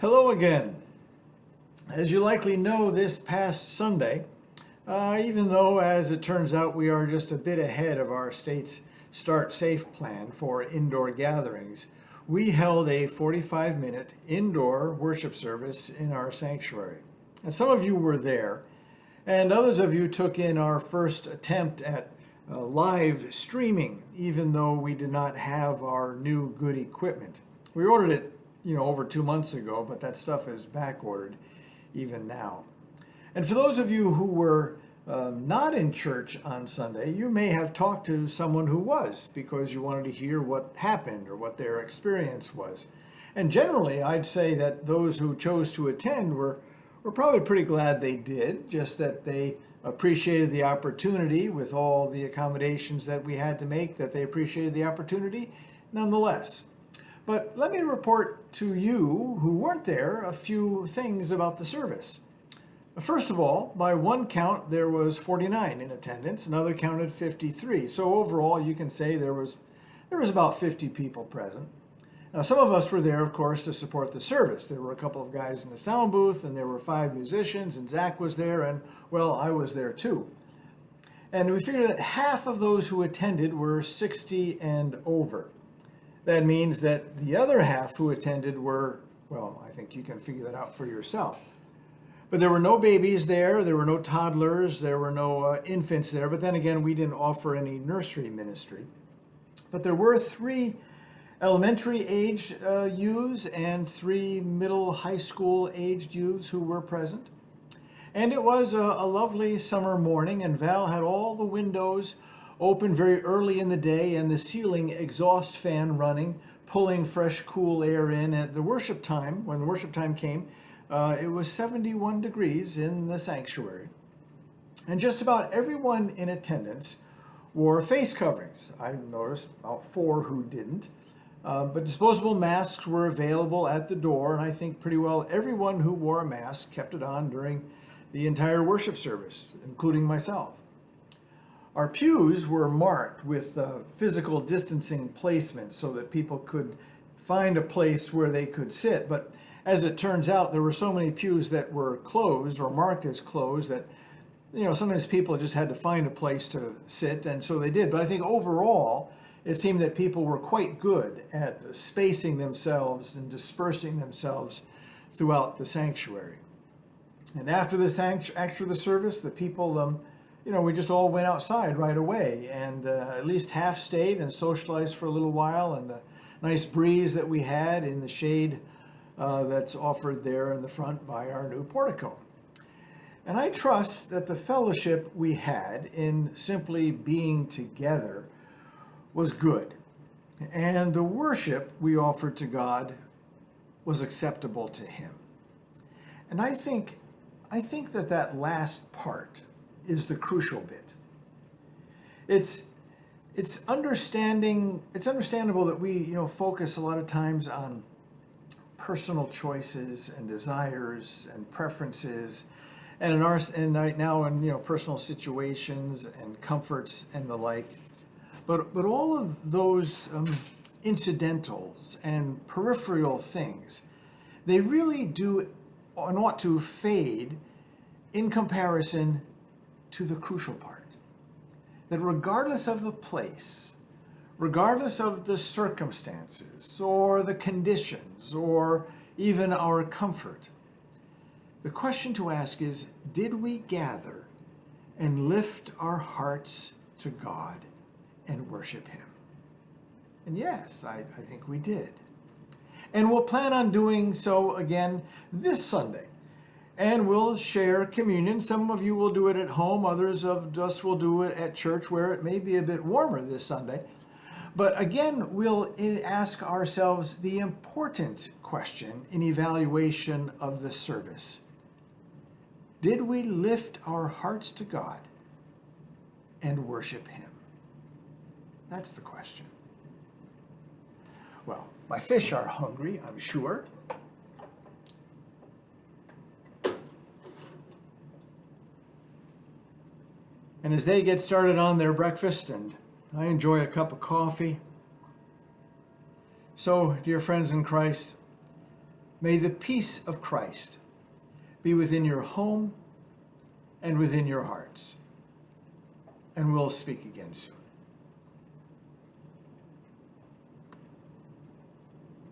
Hello again. As you likely know, this past Sunday, even though as it turns out we are just a bit ahead of our state's Start Safe plan for indoor gatherings, we held a 45-minute indoor worship service in our sanctuary. And some of you were there, and others of you took in our first attempt at live streaming, even though we did not have our new good equipment. We ordered it over 2 months ago, but that stuff is back ordered even now. And for those of you who were not in church on Sunday, you may have talked to someone who was because you wanted to hear what happened or what their experience was. And generally, I'd say that those who chose to attend were probably pretty glad they did, just that they appreciated the opportunity with all the accommodations that we had to make, that they appreciated the opportunity nonetheless. But let me report to you who weren't there a few things about the service. First of all, by one count, there was 49 in attendance. Another counted 53. So overall, you can say there was about 50 people present. Now, some of us were there, of course, to support the service. There were a couple of guys in the sound booth, and there were 5 musicians, and Zach was there, and, well, I was there too. And we figured that half of those who attended were 60 and over. That means that the other half who attended were, well, I think you can figure that out for yourself. But there were no babies there were no toddlers, there were no infants there, but then again, we didn't offer any nursery ministry. But there were 3 elementary aged youths and 3 middle high school aged youths who were present. And it was a lovely summer morning, and Val had all the windows open very early in the day and the ceiling exhaust fan running, pulling fresh, cool air in. At the worship time, when the worship time came, it was 71 degrees in the sanctuary. And just about everyone in attendance wore face coverings. I noticed about 4 who didn't. But disposable masks were available at the door, and I think pretty well everyone who wore a mask kept it on during the entire worship service, including myself. Our pews were marked with physical distancing placements so that people could find a place where they could sit. But as it turns out, there were so many pews that were closed or marked as closed that, sometimes people just had to find a place to sit, and so they did. But I think overall, it seemed that people were quite good at spacing themselves and dispersing themselves throughout the sanctuary. And after the service, the people we just all went outside right away, and at least half stayed and socialized for a little while, and the nice breeze that we had in the shade that's offered there in the front by our new portico. And I trust that the fellowship we had in simply being together was good, and the worship we offered to God was acceptable to Him. And I think that last part is the crucial bit. It's understandable that we focus a lot of times on personal choices and desires and preferences, and right now in personal situations and comforts and the like. But all of those incidentals and peripheral things, they really do and ought to fade in comparison to the crucial part. That regardless of the place, regardless of the circumstances or the conditions or even our comfort, the question to ask is, did we gather and lift our hearts to God and worship Him? And yes, I think we did. And we'll plan on doing so again this Sunday. And we'll share communion. Some of you will do it at home. Others of us will do it at church where it may be a bit warmer this Sunday. But again, we'll ask ourselves the important question in evaluation of the service. Did we lift our hearts to God and worship Him? That's the question. Well, my fish are hungry, I'm sure. And as they get started on their breakfast, and I enjoy a cup of coffee. So, dear friends in Christ, May the peace of Christ be within your home and within your hearts. And we'll speak again soon.